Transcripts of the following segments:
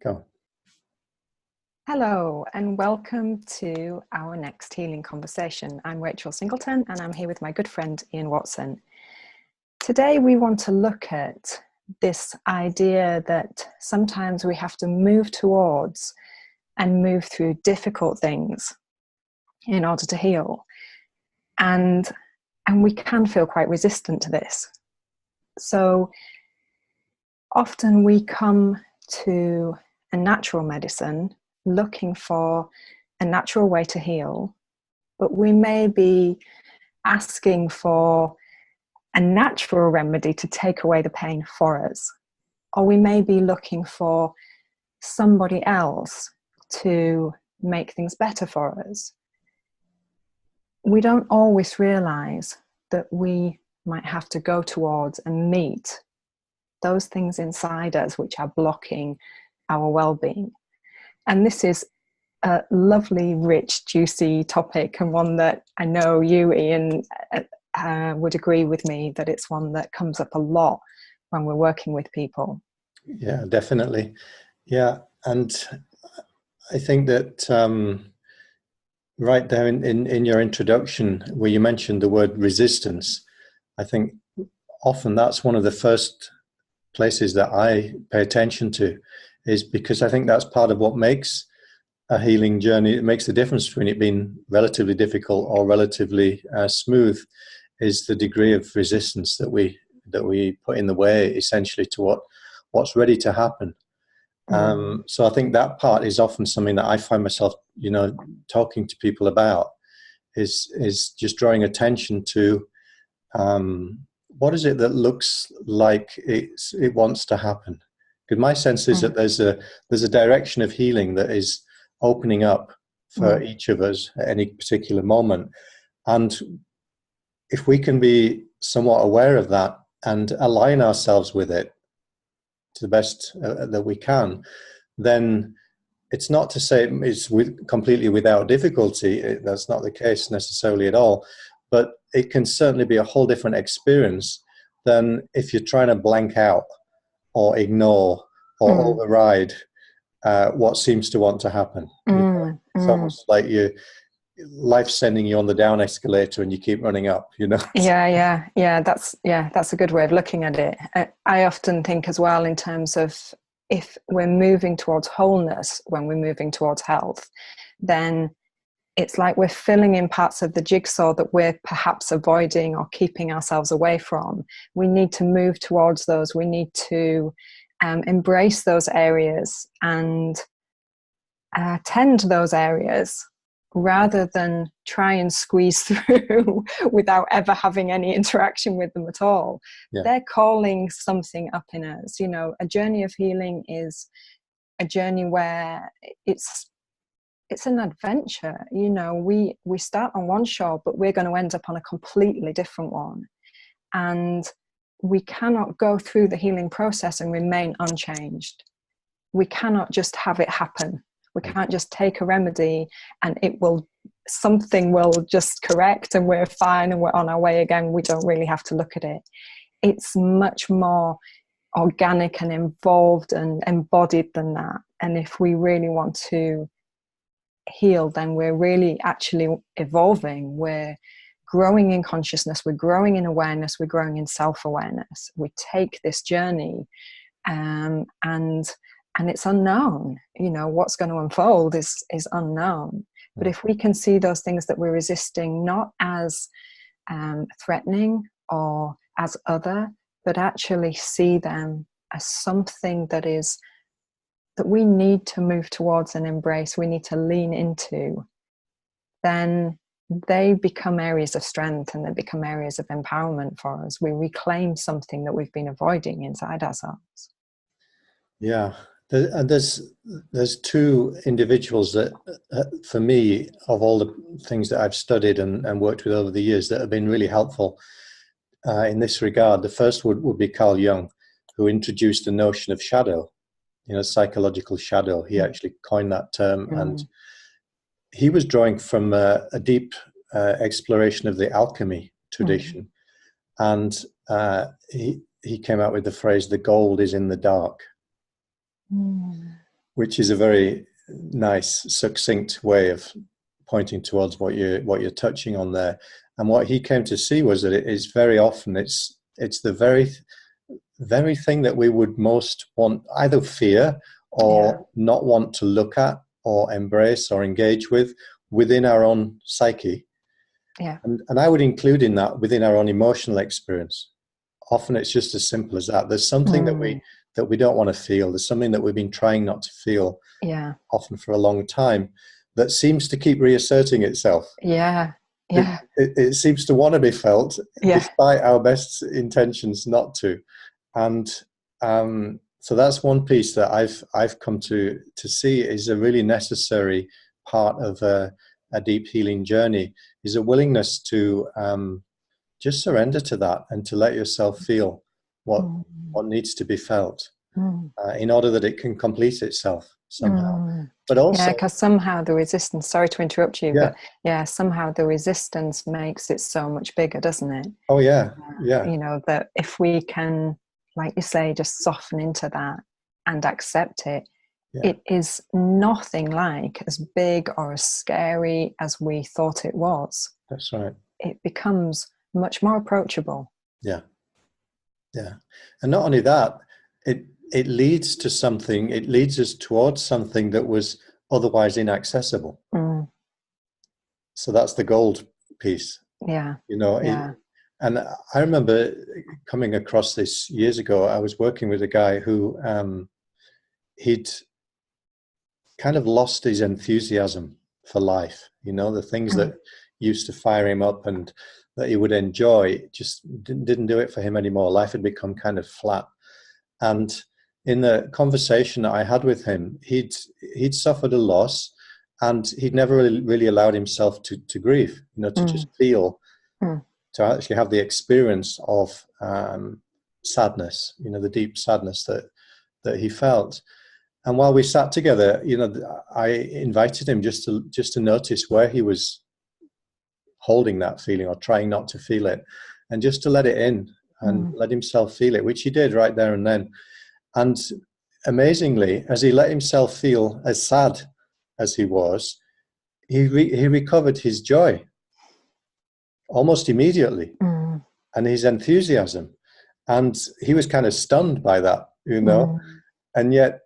Go. Hello and welcome to our next healing conversation. I'm Rachel Singleton and I'm here with my good friend Ian Watson. Today we want to look at this idea that sometimes we have to move towards and move through difficult things in order to heal. And we can feel quite resistant to this. So often we come to a natural medicine looking for a natural way to heal, but we may be asking for a natural remedy to take away the pain for us, or we may be looking for somebody else to make things better for us. We don't always realize that we might have to go towards and meet those things inside us which are blocking our well-being. And this is a lovely, rich, juicy topic, and one that I know you, Ian, would agree with me that it's one that comes up a lot when we're working with people. Yeah, definitely. Yeah, and I think that right there in your introduction, where you mentioned the word resistance, I think often that's one of the first places that I pay attention to, is because I think that's part of what makes a healing journey. It makes the difference between it being relatively difficult or relatively smooth, is the degree of resistance that we put in the way, essentially, to what's ready to happen. So I think that part is often something that I find myself, talking to people about, is just drawing attention to what is it that looks like it wants to happen. Because my sense is that there's a direction of healing that is opening up for each of us at any particular moment. And if we can be somewhat aware of that and align ourselves with it to the best that we can, then it's not to say it's completely without difficulty. That's not the case necessarily at all. But it can certainly be a whole different experience than if you're trying to blank out or ignore or override what seems to want to happen. It's almost like life's sending you on the down escalator and you keep running up, Yeah. That's a good way of looking at it. I often think as well in terms of, if we're moving towards wholeness, when we're moving towards health, then it's like we're filling in parts of the jigsaw that we're perhaps avoiding or keeping ourselves away from. We need to move towards those. We need to embrace those areas and tend those areas, rather than try and squeeze through without ever having any interaction with them at all. Yeah. They're calling something up in us. A journey of healing is a journey where it's an adventure. We start on one shore, but we're going to end up on a completely different one. And we cannot go through the healing process and remain unchanged. We cannot just have it happen. We can't just take a remedy and something will just correct and we're fine and we're on our way again. We don't really have to look at it. It's much more organic and involved and embodied than that. And if we really want to heal, then we're really actually evolving. We're growing in consciousness, we're growing in awareness, we're growing in self-awareness. We take this journey and it's unknown. What's going to unfold is unknown. But if we can see those things that we're resisting not as threatening or as other, but actually see them as something that we need to move towards and embrace, we need to lean into, then they become areas of strength and they become areas of empowerment for us. We reclaim something that we've been avoiding inside ourselves. Yeah. There's two individuals that, for me, of all the things that I've studied and worked with over the years, that have been really helpful in this regard. The first would be Carl Jung, who introduced the notion of shadow, psychological shadow. He actually coined that term, and he was drawing from a deep exploration of the alchemy tradition, and he came out with the phrase, "The gold is in the dark." which is a very nice, succinct way of pointing towards what you're touching on there. And what he came to see was that it is very often it's the very thing that we would most want either fear or not want to look at or embrace or engage with within our own psyche. Yeah. And I would include in that within our own emotional experience. Often it's just as simple as that. There's something that we don't want to feel. There's something that we've been trying not to feel, often for a long time, that seems to keep reasserting itself. It seems to want to be felt, despite our best intentions not to. And so that's one piece that I've come to see is a really necessary part of a deep healing journey, is a willingness to just surrender to that and to let yourself feel what needs to be felt in order that it can complete itself somehow. But also, because somehow the resistance, sorry to interrupt you, but somehow the resistance makes it so much bigger, doesn't it? Oh yeah. You know, that if we can, like you say, just soften into that and accept it, it is nothing like as big or as scary as we thought it was. That's right. It becomes much more approachable. Yeah. And not only that, it leads to something, it leads us towards something that was otherwise inaccessible. So that's the gold piece. You know, and I remember coming across this years ago. I was working with a guy who he'd kind of lost his enthusiasm for life. You know, the things that used to fire him up and that he would enjoy just didn't do it for him anymore. Life had become kind of flat. And in the conversation that I had with him, he'd suffered a loss, and he'd never really allowed himself to grieve, you know, to just feel, to actually have the experience of sadness, you know, the deep sadness that he felt. And while we sat together, you know, I invited him just to notice where he was holding that feeling or trying not to feel it, and just to let it in and let himself feel it, which he did right there and then. And amazingly, as he let himself feel as sad as he was, he recovered his joy almost immediately, and his enthusiasm. And he was kind of stunned by that, you know. And yet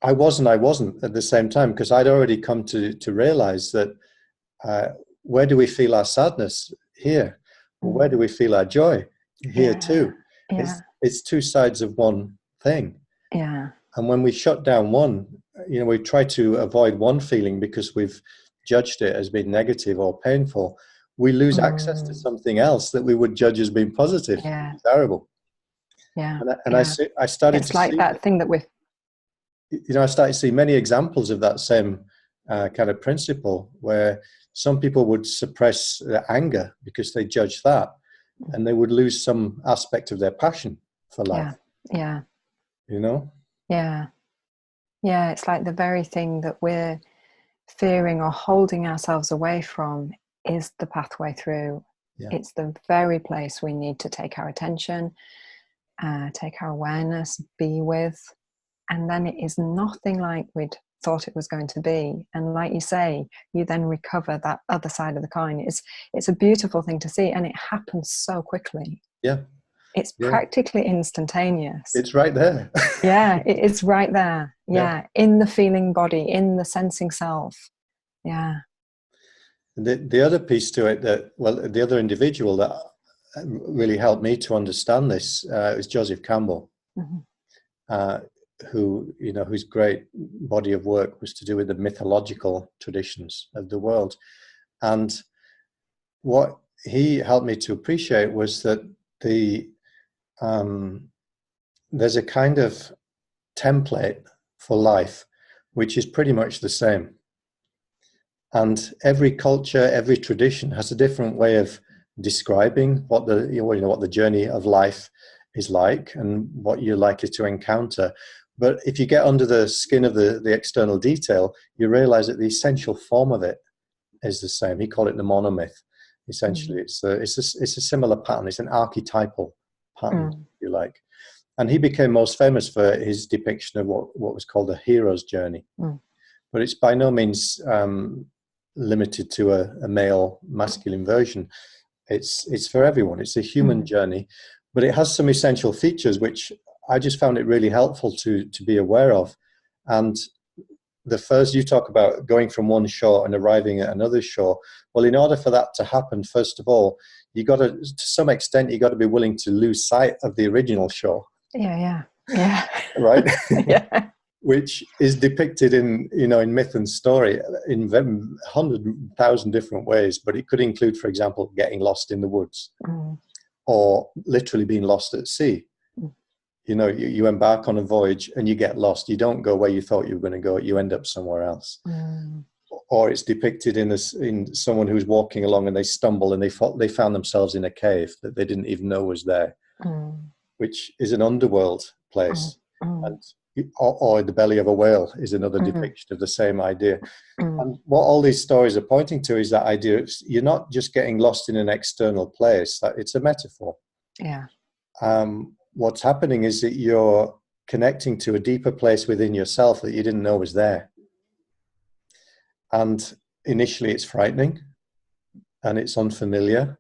I wasn't at the same time, because I'd already come to realize that where do we feel our sadness? Here. Well, where do we feel our joy? Here too. It's two sides of one thing. And when we shut down one, you know, we try to avoid one feeling because we've judged it as being negative or painful, we lose access to something else that we would judge as being positive, terrible. And I started it's to like see that thing that we've, you know, I started to see many examples of that same kind of principle, where some people would suppress their anger because they judge that, and they would lose some aspect of their passion for life. You know? It's like the very thing that we're fearing or holding ourselves away from is the pathway through. It's the very place we need to take our attention, take our awareness, be with, and then it is nothing like we'd thought it was going to be. And like you say, you then recover that other side of the coin. It's a beautiful thing to see, and it happens so quickly. It's practically instantaneous. It's right there. It's right there. In the feeling body, in the sensing self. The other piece to it the other individual that really helped me to understand this is Joseph Campbell, who, you know, whose great body of work was to do with the mythological traditions of the world. And what he helped me to appreciate was that there's a kind of template for life which is pretty much the same. And every culture, every tradition has a different way of describing what the journey of life is like and what you're likely to encounter. But if you get under the skin of the external detail, you realize that the essential form of it is the same. He called it the monomyth. Essentially, it's a similar pattern. It's an archetypal pattern, if you like. And he became most famous for his depiction of what was called a hero's journey. But it's by no means limited to a male masculine version. It's for everyone. It's a human journey, but it has some essential features which I just found it really helpful to be aware of. And the first, you talk about going from one shore and arriving at another shore. Well, in order for that to happen, first of all, you got to some extent, you got to be willing to lose sight of the original shore. Yeah. Right. Yeah. Which is depicted in myth and story in 100,000 different ways. But it could include, for example, getting lost in the woods, or literally being lost at sea. You embark on a voyage and you get lost. You don't go where you thought you were going to go. You end up somewhere else. Or it's depicted in someone who's walking along and they stumble and they found themselves in a cave that they didn't even know was there, which is an underworld place. And or the belly of a whale is another depiction of the same idea. And what all these stories are pointing to is that idea of you're not just getting lost in an external place. That it's a metaphor. Yeah. What's happening is that you're connecting to a deeper place within yourself that you didn't know was there. And initially it's frightening and it's unfamiliar.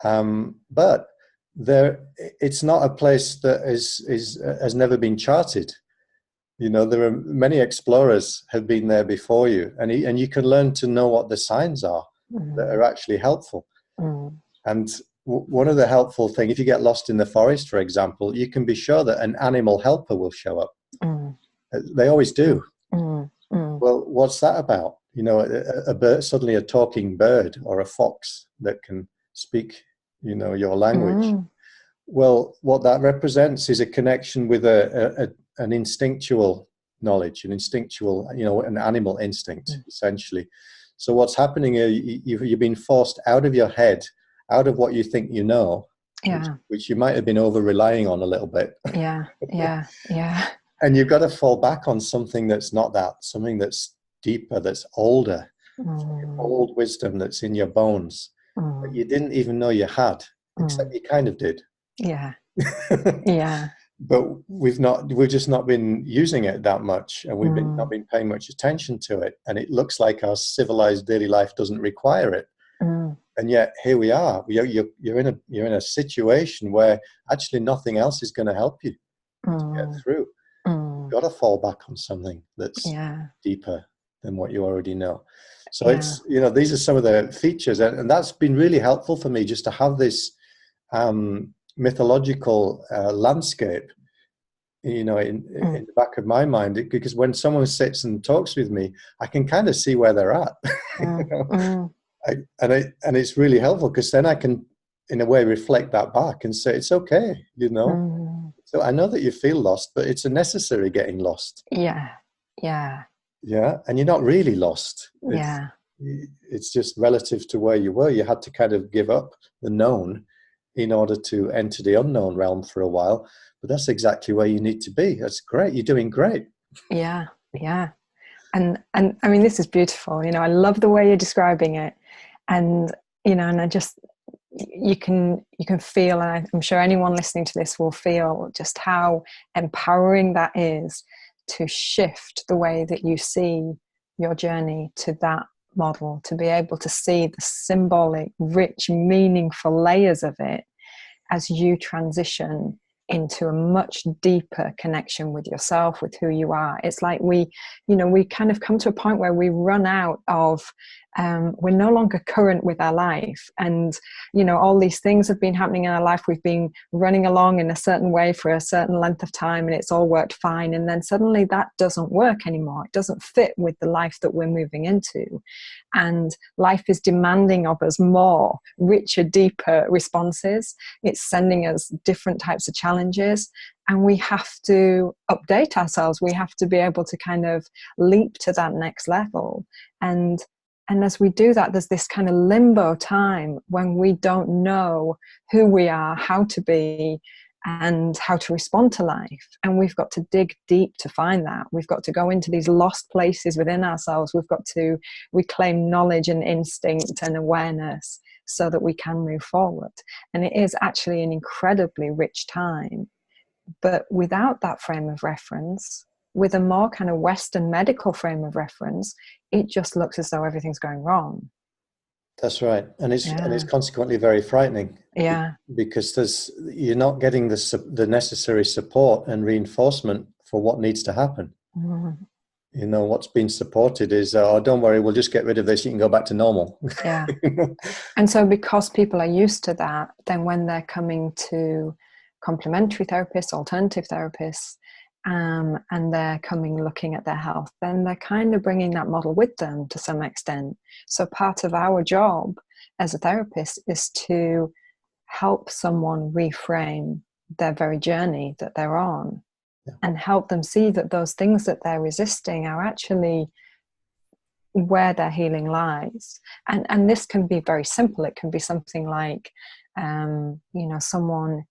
But it's not a place that has never been charted. There are many explorers have been there before you, and you can learn to know what the signs are that are actually helpful. And one of the helpful things, if you get lost in the forest, for example, you can be sure that an animal helper will show up. They always do. Well, what's that about? A bird, suddenly a talking bird or a fox that can speak, your language. Well, what that represents is a connection with an instinctual knowledge, an instinctual, an animal instinct, essentially. So what's happening here, you've been forced out of your head, out of what you think you know, which you might have been over-relying on a little bit. Yeah. And you've got to fall back on something that's not that, something that's deeper, that's older, old wisdom that's in your bones that you didn't even know you had, except you kind of did. Yeah. But we've just not been using it that much, and we've not been paying much attention to it. And it looks like our civilized daily life doesn't require it. And yet here we are. You're in a situation where actually nothing else is going to help you to get through. You've got to fall back on something that's deeper than what you already know. So it's these are some of the features, and that's been really helpful for me, just to have this mythological landscape, in the back of my mind, because when someone sits and talks with me, I can kind of see where they're at. And it's really helpful, because then I can, in a way, reflect that back and say, it's okay, So I know that you feel lost, but it's a necessary getting lost. Yeah. And you're not really lost. It's just relative to where you were. You had to kind of give up the known in order to enter the unknown realm for a while. But that's exactly where you need to be. That's great. You're doing great. Yeah. And I mean, this is beautiful. I love the way you're describing it. And, and I just, you can feel, and I'm sure anyone listening to this will feel just how empowering that is, to shift the way that you see your journey to that model, to be able to see the symbolic, rich, meaningful layers of it as you transition into a much deeper connection with yourself, with who you are. It's like we kind of come to a point where we run out of, we're no longer current with our life. And, all these things have been happening in our life. We've been running along in a certain way for a certain length of time, and it's all worked fine. And then suddenly that doesn't work anymore. It doesn't fit with the life that we're moving into. And life is demanding of us more, richer, deeper responses. It's sending us different types of challenges. And we have to update ourselves. We have to be able to kind of leap to that next level. And as we do that, there's this kind of limbo time when we don't know who we are, how to be, and how to respond to life. And we've got to dig deep to find that. We've got to go into these lost places within ourselves. We've got to reclaim knowledge and instinct and awareness so that we can move forward. And it is actually an incredibly rich time. But without that frame of reference, with a more kind of Western medical frame of reference, it just looks as though everything's going wrong. That's right, and it's Yeah. consequently very frightening. Yeah. Because you're not getting the necessary support and reinforcement for what needs to happen. Mm. You know, what's been supported is, oh, don't worry, we'll just get rid of this. You can go back to normal. Yeah. And so because people are used to that, then when they're coming to complementary therapists, alternative therapists, and they're coming looking at their health, then they're kind of bringing that model with them to some extent. So part of our job as a therapist is to help someone reframe their very journey that they're on, and help them see that those things that they're resisting are actually where their healing lies. And this can be very simple. It can be something like, someone,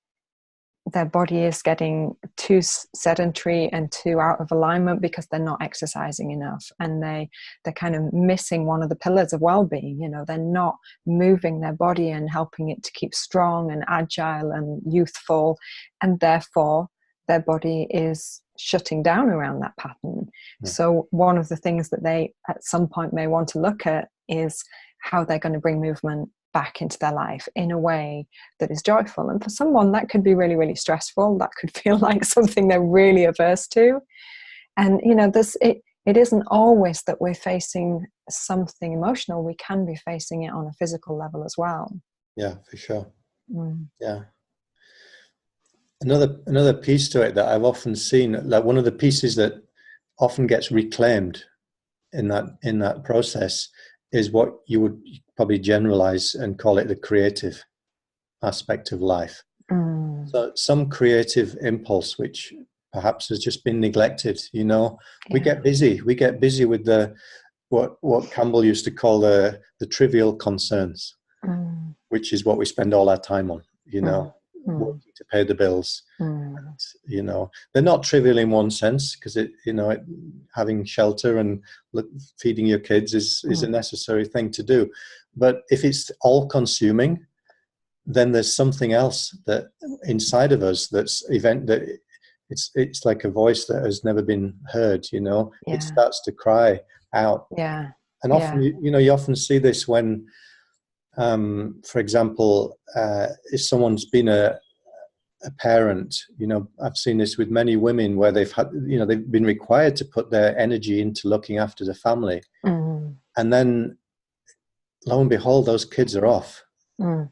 their body is getting too sedentary and too out of alignment because they're not exercising enough, and they're kind of missing one of the pillars of well-being. They're not moving their body and helping it to keep strong and agile and youthful, and therefore their body is shutting down around that pattern. So one of the things that they at some point may want to look at is how they're going to bring movement back into their life in a way that is joyful. And for someone, that could be really, really stressful. That could feel like something they're really averse to. And it isn't always that we're facing something emotional. We can be facing it on a physical level as well. Yeah, for sure. Yeah. Another piece to it that I've often seen, like one of the pieces that often gets reclaimed in that process, is what you would probably generalize and call it the creative aspect of life. So some creative impulse which perhaps has just been neglected. We get busy with the what Campbell used to call the trivial concerns, which is what we spend all our time on, working to pay the bills. And, they're not trivial in one sense, because having shelter and feeding your kids is a necessary thing to do. But if it's all consuming, then there's something else that inside of us it's like a voice that has never been heard. It starts to cry out. And often you often see this when for example, if someone's been a parent, I've seen this with many women where they've been required to put their energy into looking after the family, and then lo and behold, those kids are off, and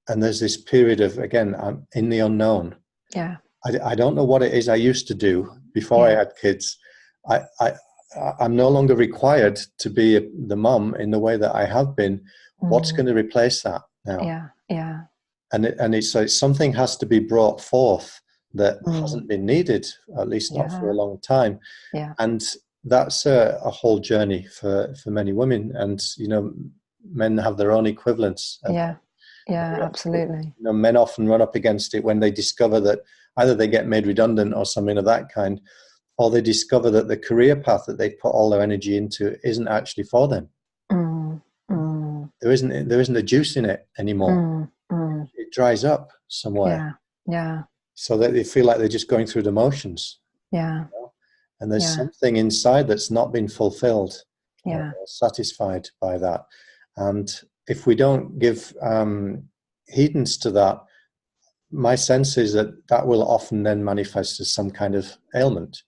there's this period of, again, I'm in the unknown. I don't know what it is I used to do before I had kids. I'm no longer required to be the mom in the way that I have been. What's going to replace that now? And it's like something has to be brought forth that hasn't been needed, at least not for a long time. And that's a whole journey for many women. And men have their own equivalents. Absolutely. Men often run up against it when they discover that either they get made redundant or something of that kind, or they discover that the career path that they put all their energy into isn't actually for them. There isn't a juice in it anymore. It dries up somewhere. So that they feel like they're just going through the motions. And there's something inside that's not been fulfilled, or satisfied by that. And if we don't give heedance to that, my sense is that will often then manifest as some kind of ailment.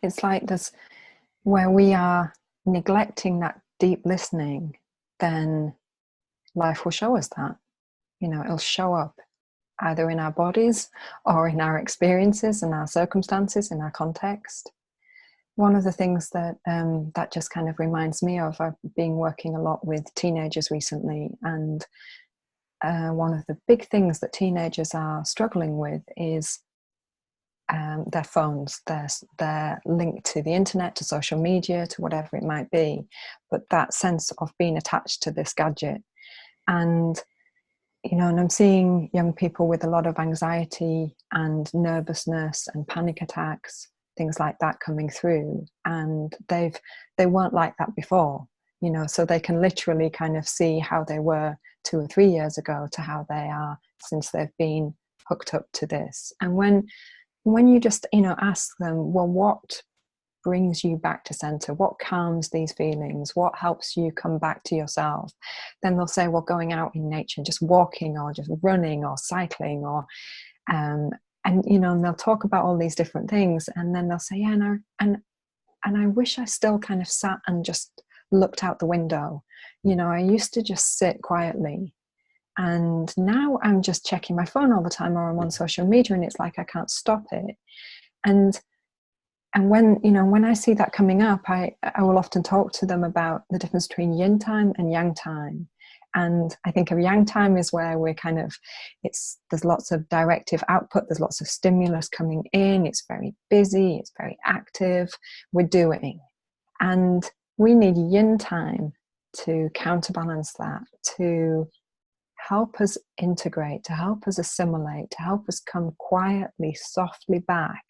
It's like this, where we are neglecting that deep listening, then life will show us that. It'll show up either in our bodies or in our experiences and our circumstances, in our context. One of the things that that just kind of reminds me of, I've been working a lot with teenagers recently, and one of the big things that teenagers are struggling with is their phones. They're linked to the internet, to social media, to whatever it might be, but that sense of being attached to this gadget. And and I'm seeing young people with a lot of anxiety and nervousness and panic attacks, things like that coming through, and they weren't like that before. so they can literally kind of see how they were 2 or 3 years ago to how they are since they've been hooked up to this. And when you just, ask them, well, what brings you back to center? What calms these feelings? What helps you come back to yourself? Then they'll say, well, going out in nature, just walking or just running or cycling or, and they'll talk about all these different things. And then they'll say, yeah, no, and I wish I still kind of sat and just looked out the window. I used to just sit quietly. And now I'm just checking my phone all the time, or I'm on social media, and it's like I can't stop it. And when I see that coming up, I will often talk to them about the difference between yin time and yang time. And I think of yang time is where we're kind of, there's lots of directive output, there's lots of stimulus coming in, it's very busy, it's very active, we're doing. And we need yin time to counterbalance that, to help us integrate, to help us assimilate, to help us come quietly, softly back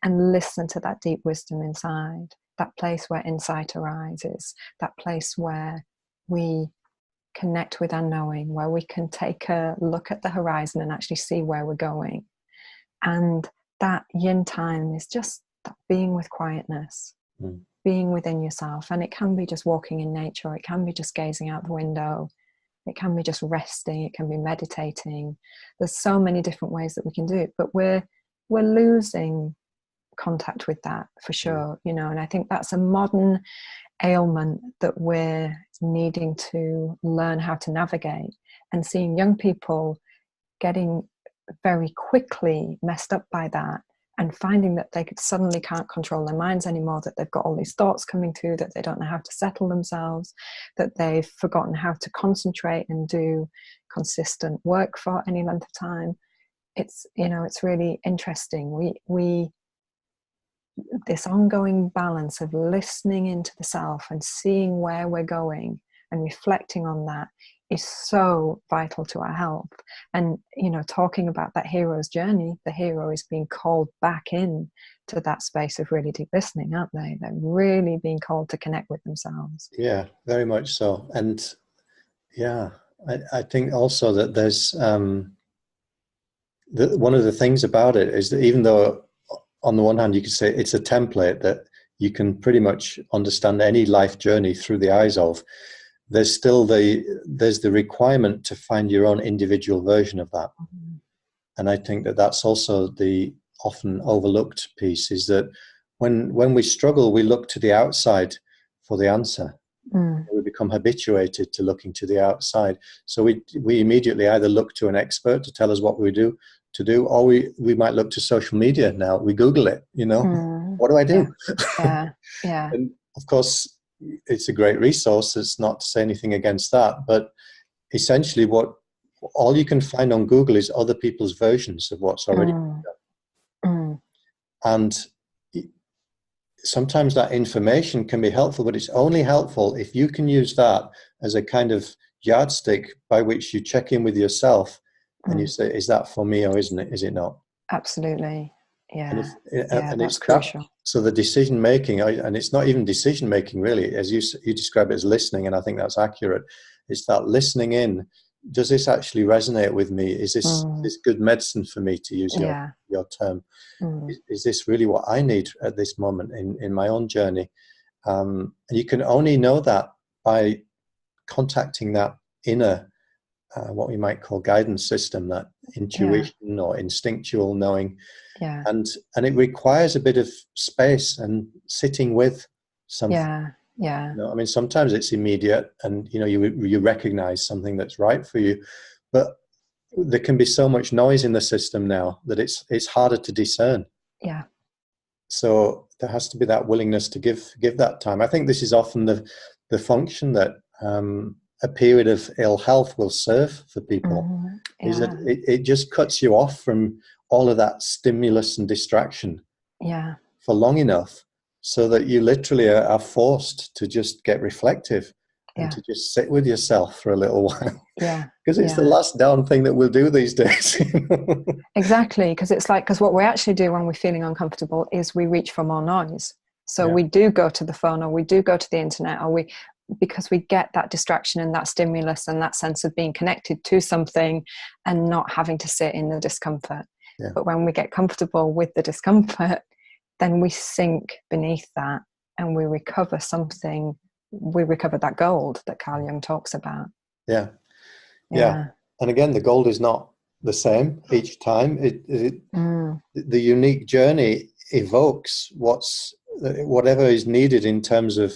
and listen to that deep wisdom inside, that place where insight arises, that place where we connect with our knowing, where we can take a look at the horizon and actually see where we're going. And that yin time is just that being with quietness, being within yourself. And it can be just walking in nature, it can be just gazing out the window, it can be just resting, it can be meditating. There's so many different ways that we can do it, but we're losing contact with that for sure, and I think that's a modern ailment that we're needing to learn how to navigate, and seeing young people getting very quickly messed up by that and finding that they suddenly can't control their minds anymore, that they've got all these thoughts coming through, that they don't know how to settle themselves, that they've forgotten how to concentrate and do consistent work for any length of time. It's really interesting. We this ongoing balance of listening into the self and seeing where we're going and reflecting on that is so vital to our health. And talking about that hero's journey, the hero is being called back in to that space of really deep listening, aren't they? They're really being called to connect with themselves. Yeah, very much so. And yeah, I think also that there's one of the things about it is that even though on the one hand you could say it's a template that you can pretty much understand any life journey through the eyes of, there's still the requirement to find your own individual version of that. And I think that that's also the often overlooked piece, is that when we struggle, we look to the outside for the answer. We become habituated to looking to the outside. So we immediately either look to an expert to tell us what we do, or we might look to social media now. We Google it, what do I do? Yeah. And of course, it's a great resource. It's not to say anything against that, but essentially all you can find on Google is other people's versions of what's already been done. And sometimes that information can be helpful, but it's only helpful if you can use that as a kind of yardstick by which you check in with yourself and you say, is that for me or isn't it? Is it not? Absolutely. Yeah. And that's it's crucial. So the decision making, and it's not even decision making really, as you describe it as listening, and I think that's accurate. It's that listening in. Does this actually resonate with me? Is this good medicine for me, to use your term? Is this really what I need at this moment in my own journey? And you can only know that by contacting that inner, what we might call guidance system, that intuition or instinctual knowing. And it requires a bit of space and sitting with something. I mean, sometimes it's immediate and you recognize something that's right for you, but there can be so much noise in the system now that it's harder to discern. So there has to be that willingness to give that time. I think this is often the function that a period of ill health will serve for people, is that it just cuts you off from all of that stimulus and distraction for long enough, so that you literally are forced to just get reflective and to just sit with yourself for a little while. Because it's the last darn thing that we'll do these days. Exactly, because what we actually do when we're feeling uncomfortable is we reach for more noise. So we do go to the phone, or we do go to the internet, or because we get that distraction and that stimulus and that sense of being connected to something and not having to sit in the discomfort. Yeah. But when we get comfortable with the discomfort, then we sink beneath that and we recover something. We recover that gold that Carl Jung talks about. Yeah. And again, the gold is not the same each time. The unique journey evokes whatever is needed in terms of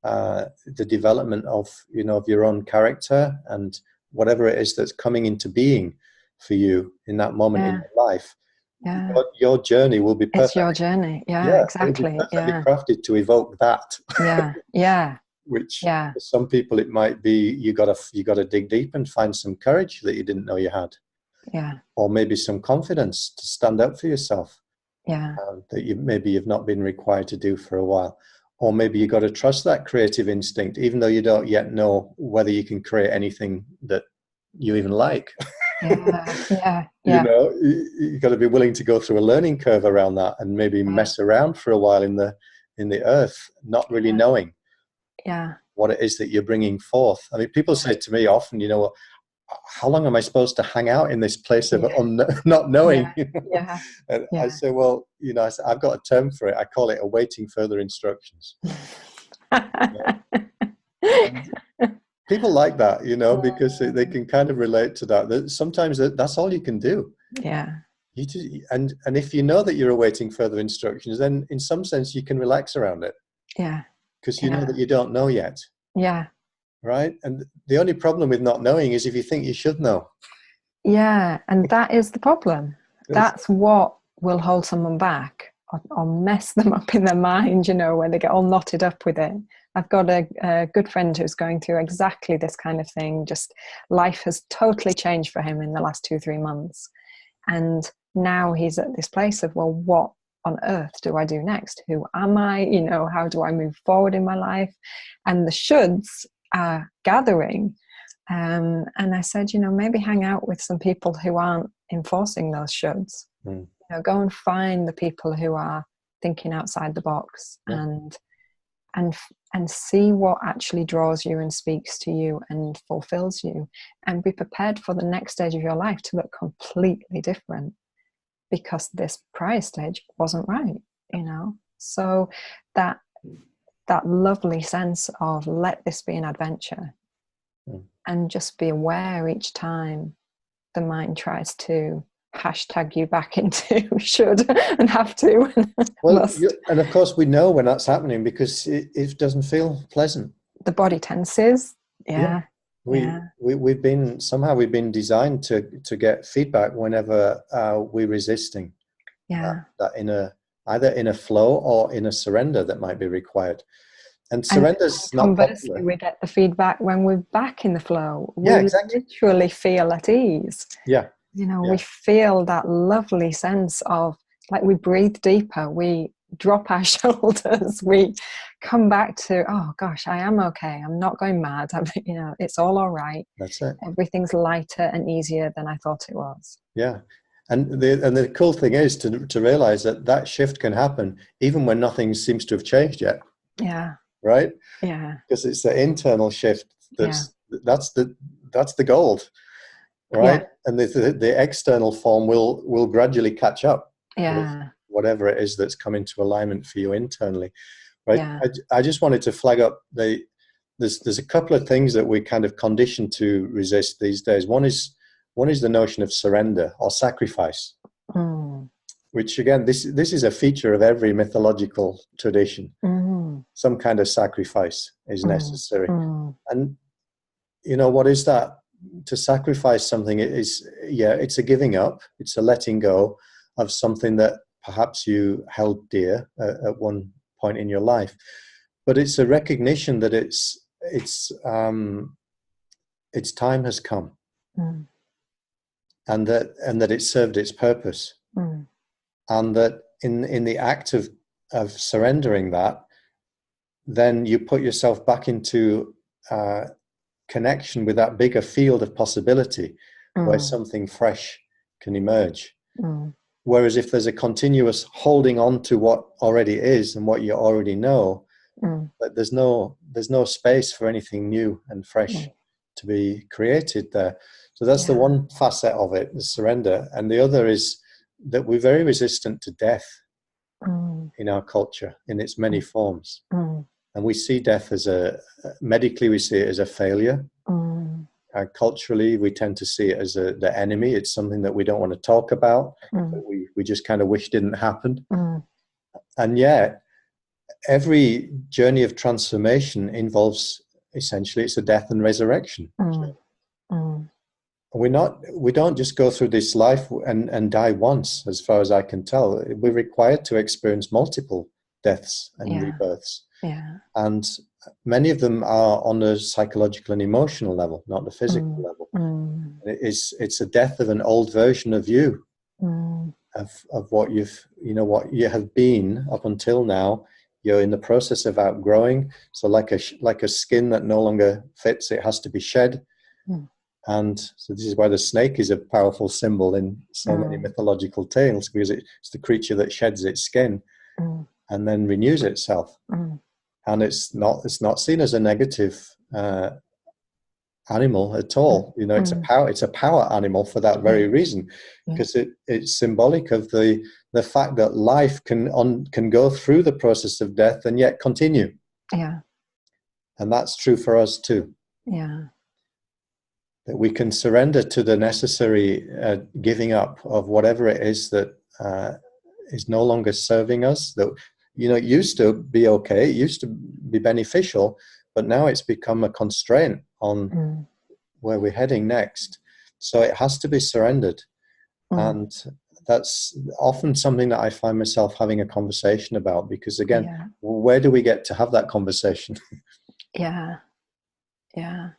the development of of your own character, and whatever it is that's coming into being for you in that moment in your life. Your journey will be perfect. It's your journey. Exactly. It'll be perfectly crafted to evoke that. Which for some people it might be you got to dig deep and find some courage that you didn't know you had. Or maybe some confidence to stand up for yourself. That you've not been required to do for a while. Or maybe you got to trust that creative instinct, even though you don't yet know whether you can create anything that you even like. You know, you got to be willing to go through a learning curve around that, and maybe mess around for a while in the earth, not really knowing what it is that you're bringing forth. I mean, people say to me often, how long am I supposed to hang out in this place of not knowing? And I say, well, I've got a term for it. I call it awaiting further instructions. People like that, because they can kind of relate to that. Sometimes that's all you can do. You just, and if you know that you're awaiting further instructions, then in some sense you can relax around it. Because you know that you don't know yet. Right? And the only problem with not knowing is if you think you should know. And that is the problem. That's what will hold someone back or mess them up in their mind, when they get all knotted up with it. I've got a good friend who's going through exactly this kind of thing. Just life has totally changed for him in the last 2-3 months. And now he's at this place of, well, what on earth do I do next? Who am I? How do I move forward in my life? And the shoulds are gathering. And I said, maybe hang out with some people who aren't enforcing those shoulds. Go and find the people who are thinking outside the box and see what actually draws you and speaks to you and fulfills you, and be prepared for the next stage of your life to look completely different, because this prior stage wasn't right, So that lovely sense of let this be an adventure, and just be aware each time the mind tries to hashtag you back into should and have to. And of course we know when that's happening, because it doesn't feel pleasant. The body tenses. We've been designed to get feedback whenever we're resisting. That either in a flow or in a surrender that might be required. And surrender's not popular. We get the feedback when we're back in the flow. We literally feel at ease. We feel that lovely sense of, like, we breathe deeper, we drop our shoulders, we come back to, oh gosh, I am okay, I'm not going mad, it's all right. That's it. Everything's lighter and easier than I thought it was. And the cool thing is to realize that shift can happen even when nothing seems to have changed yet. Right? Because it's the internal shift that's the gold. Right? And the external form will gradually catch up with whatever it is that's come into alignment for you internally. Right? I just wanted to flag up there's a couple of things that we kind of conditioned to resist these days. One is the notion of surrender or sacrifice, which again, this is a feature of every mythological tradition. Some kind of sacrifice is necessary. And what is that? To sacrifice something it's a giving up, it's a letting go of something that perhaps you held dear at one point in your life, but it's a recognition that its time has come, and that it served its purpose, and that in the act of surrendering that, then you put yourself back into connection with that bigger field of possibility where something fresh can emerge. Whereas if there's a continuous holding on to what already is and what you already know, mm, but there's no space for anything new and fresh mm. to be created there. So that's the Yeah. one facet of it, the surrender. And the other is that we're very resistant to death Mm, in our culture in its many mm, forms. mm, And we see death as medically, we see it as a failure. mm, Culturally, we tend to see it as the enemy. It's something that we don't want to talk about, that mm, we just kind of wish didn't happen. mm. And yet, every journey of transformation involves, essentially, it's a death and resurrection. Mm, mm, We don't just go through this life and die once, as far as I can tell. We're required to experience multiple deaths and yeah, rebirths. yeah, And many of them are on a psychological and emotional level, not the physical mm, level. mm, It's a death of an old version of you, mm, of what what you have been up until now. You're in the process of outgrowing. So like a skin that no longer fits, it has to be shed. mm, And so this is why the snake is a powerful symbol in so many mm, mythological tales, because it's the creature that sheds its skin mm, and then renews itself. mm. And it's not seen as a negative animal at Mm, all. mm, It's a power animal for that yeah, very reason, yeah, because it's symbolic of the fact that life can go through the process of death and yet continue. yeah, And that's true for us too. yeah, That we can surrender to the necessary giving up of whatever it is that is no longer serving us. That it used to be okay, it used to be beneficial, but now it's become a constraint on mm, where we're heading next. So it has to be surrendered. mm, And that's often something that I find myself having a conversation about, because again, yeah, where do we get to have that conversation? yeah, yeah,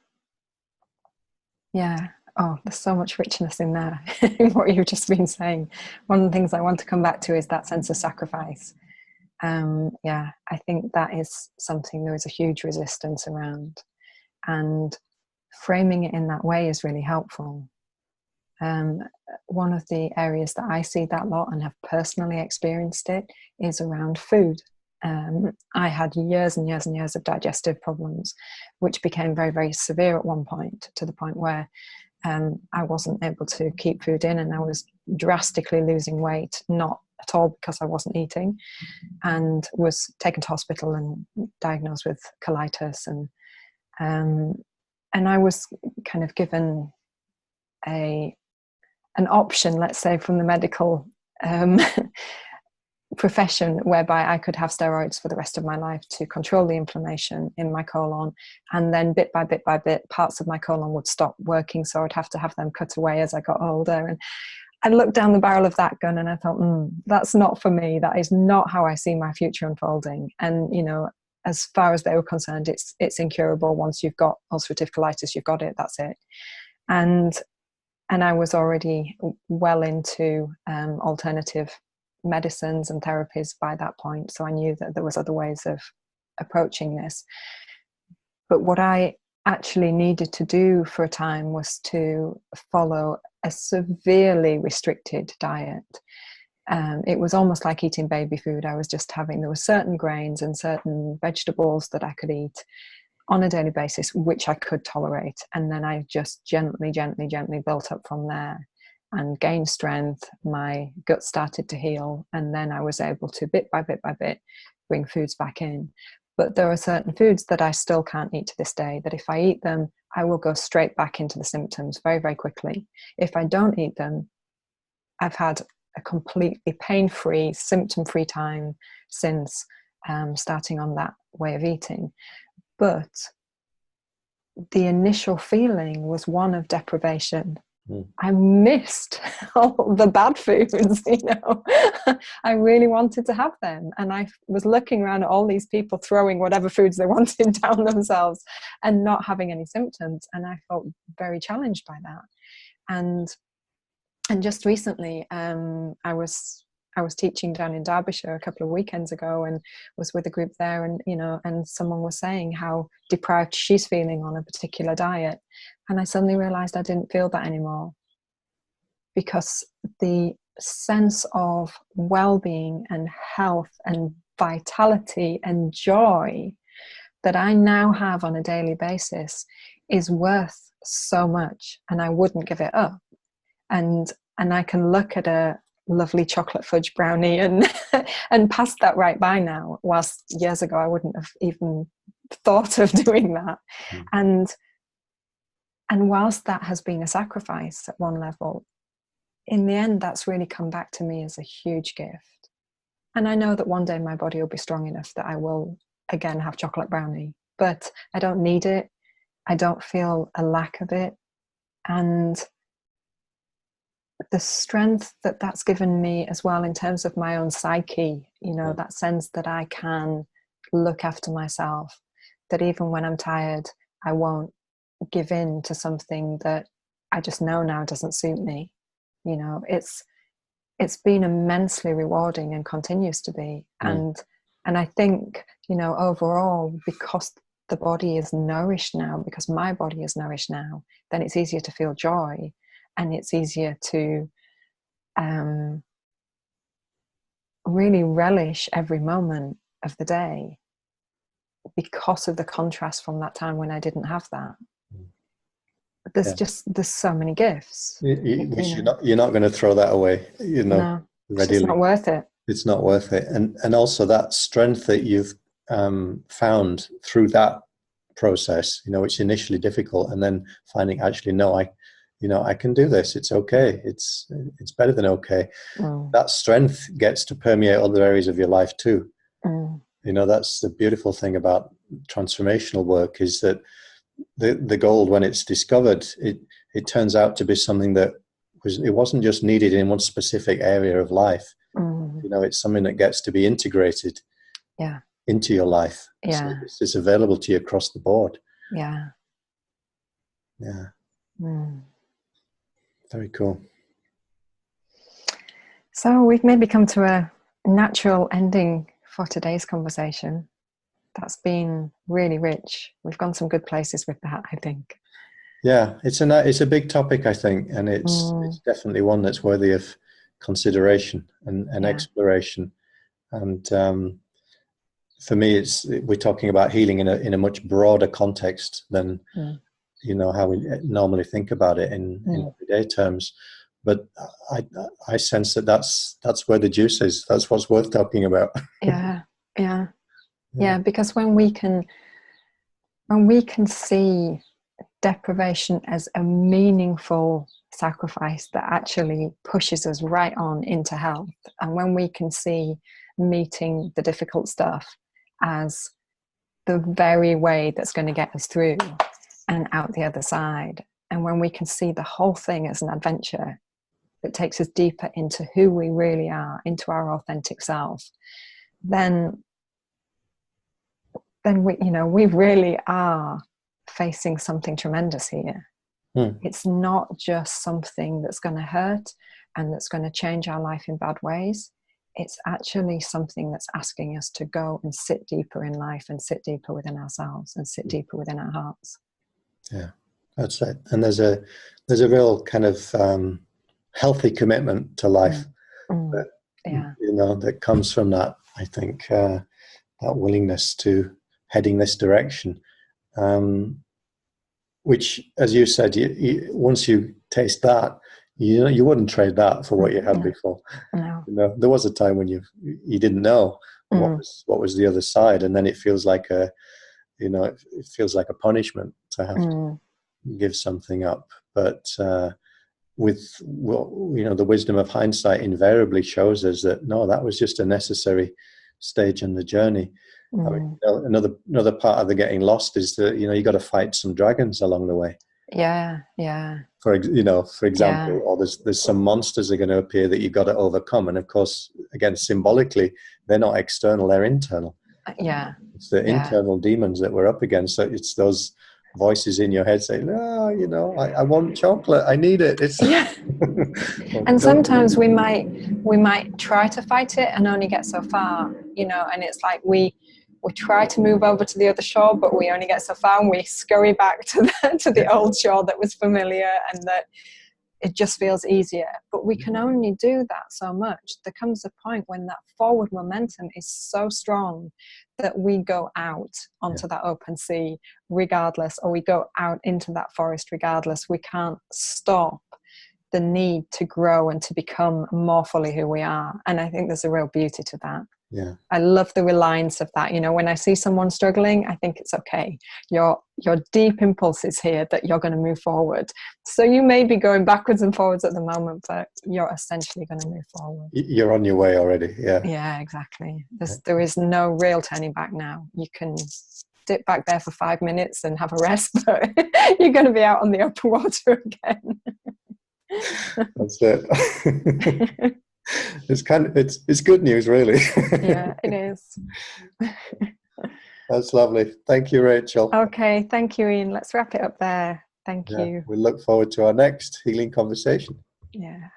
yeah. Oh, there's so much richness in there in what you've just been saying. One of the things I want to come back to is that sense of sacrifice. Yeah, I think that is something there is a huge resistance around, and framing it in that way is really helpful. Um, One of the areas that I see that lot and have personally experienced it is around food. I had years and years and years of digestive problems, which became very, very severe at one point, to the point where I wasn't able to keep food in, and I was drastically losing weight, not at all because I wasn't eating, and was taken to hospital and diagnosed with colitis. Um, and I was kind of given an option, let's say, from the medical um, profession, whereby I could have steroids for the rest of my life to control the inflammation in my colon, and then bit by bit by bit, parts of my colon would stop working, so I'd have to have them cut away as I got older. And I looked down the barrel of that gun and I thought, that's not for me. That is not how I see my future unfolding. And as far as they were concerned, it's incurable. Once you've got ulcerative colitis, you've got it. That's it. And I was already well into alternative medicines and therapies by that point. So I knew that there was other ways of approaching this. But what I actually needed to do for a time was to follow a severely restricted diet. It was almost like eating baby food. I was just there were certain grains and certain vegetables that I could eat on a daily basis, which I could tolerate. And then I just gently, gently, gently built up from there and gained strength. My gut started to heal. And then I was able to, bit by bit by bit, bring foods back in. But there are certain foods that I still can't eat to this day, that if I eat them, I will go straight back into the symptoms very, very quickly. If I don't eat them, I've had a completely pain-free, symptom-free time since starting on that way of eating. But the initial feeling was one of deprivation. I missed all the bad foods, I really wanted to have them. And I was looking around at all these people throwing whatever foods they wanted down themselves and not having any symptoms. And I felt very challenged by that. And just recently, I was teaching down in Derbyshire a couple of weekends ago, and was with a group there, and and someone was saying how deprived she's feeling on a particular diet, and I suddenly realized I didn't feel that anymore, because the sense of well-being and health and vitality and joy that I now have on a daily basis is worth so much, and I wouldn't give it up. And I can look at a lovely chocolate fudge brownie and and pass that right by now, whilst years ago I wouldn't have even thought of doing that. And whilst that has been a sacrifice at one level, in the end that's really come back to me as a huge gift. And I know that one day my body will be strong enough that I will again have chocolate brownie, but I don't need it. I don't feel a lack of it. And the strength that that's given me as well in terms of my own psyche, that sense that I can look after myself, that even when I'm tired, I won't give in to something that I just know now doesn't suit me. It's been immensely rewarding and continues to be. And I think, overall, because the body is nourished now, because my body is nourished now, then it's easier to feel joy, and it's easier to really relish every moment of the day because of the contrast from that time when I didn't have that. There's so many gifts. You're not going to throw that away, No, readily. It's not worth it. It's not worth it. And also that strength that you've found through that process, which is initially difficult, and then finding actually, no, I can do this. It's okay. It's better than okay. That strength gets to permeate other areas of your life too. That's the beautiful thing about transformational work, is that the gold, when it's discovered, it turns out to be something that wasn't just needed in one specific area of life. It's something that gets to be integrated into your life. So it's available to you across the board. Very cool. So we've maybe come to a natural ending for today's conversation. That's been really rich. We've gone some good places with that, I think. Yeah, it's a big topic, I think, and it's definitely one that's worthy of consideration and exploration. And for me, we're talking about healing in a much broader context than how we normally think about it in everyday terms. But I sense that's where the juice is. That's what's worth talking about. Yeah, because when we can see deprivation as a meaningful sacrifice that actually pushes us right on into health, and when we can see meeting the difficult stuff as the very way that's going to get us through and out the other side, and when we can see the whole thing as an adventure that takes us deeper into who we really are, into our authentic self, then we really are facing something tremendous here. It's not just something that's going to hurt and that's going to change our life in bad ways. It's actually something that's asking us to go and sit deeper in life, and sit deeper within ourselves, and sit deeper within our hearts. Yeah, that's it. And there's a real kind of healthy commitment to life that comes from that, I think, that willingness to heading this direction, which, as you said, once you taste that, you wouldn't trade that for what you had before. No. There was a time when you didn't know what was the other side, and then it feels like it feels like a punishment to have to give something up. But with the wisdom of hindsight invariably shows us that no, that was just a necessary stage in the journey. I mean, another part of the getting lost is that you got to fight some dragons along the way. Yeah. For example, or there's some monsters that are going to appear that you've got to overcome, and of course, again, symbolically, they're not external; they're internal. It's the internal demons that we're up against. So it's those voices in your head saying, "No, I want chocolate. I need it." It's and sometimes we might try to fight it and only get so far, and it's like we try to move over to the other shore, but we only get so far, and we scurry back to the old shore that was familiar, and that it just feels easier. But we can only do that so much. There comes a point when that forward momentum is so strong that we go out onto that open sea regardless, or we go out into that forest regardless. We can't stop the need to grow and to become more fully who we are. And I think there's a real beauty to that. Yeah. I love the reliance of that. You know, when I see someone struggling, I think it's okay. Your deep impulse is here that you're going to move forward. So you may be going backwards and forwards at the moment, but you're essentially going to move forward. You're on your way already. Yeah. Yeah, exactly. There is no real turning back now. You can dip back there for 5 minutes and have a rest, but you're going to be out on the open water again. That's it. It's good news, really. Yeah, it is. That's lovely. Thank you, Rachel. Okay, thank you, Ian. Let's wrap it up there. Thank you. We look forward to our next healing conversation. Yeah.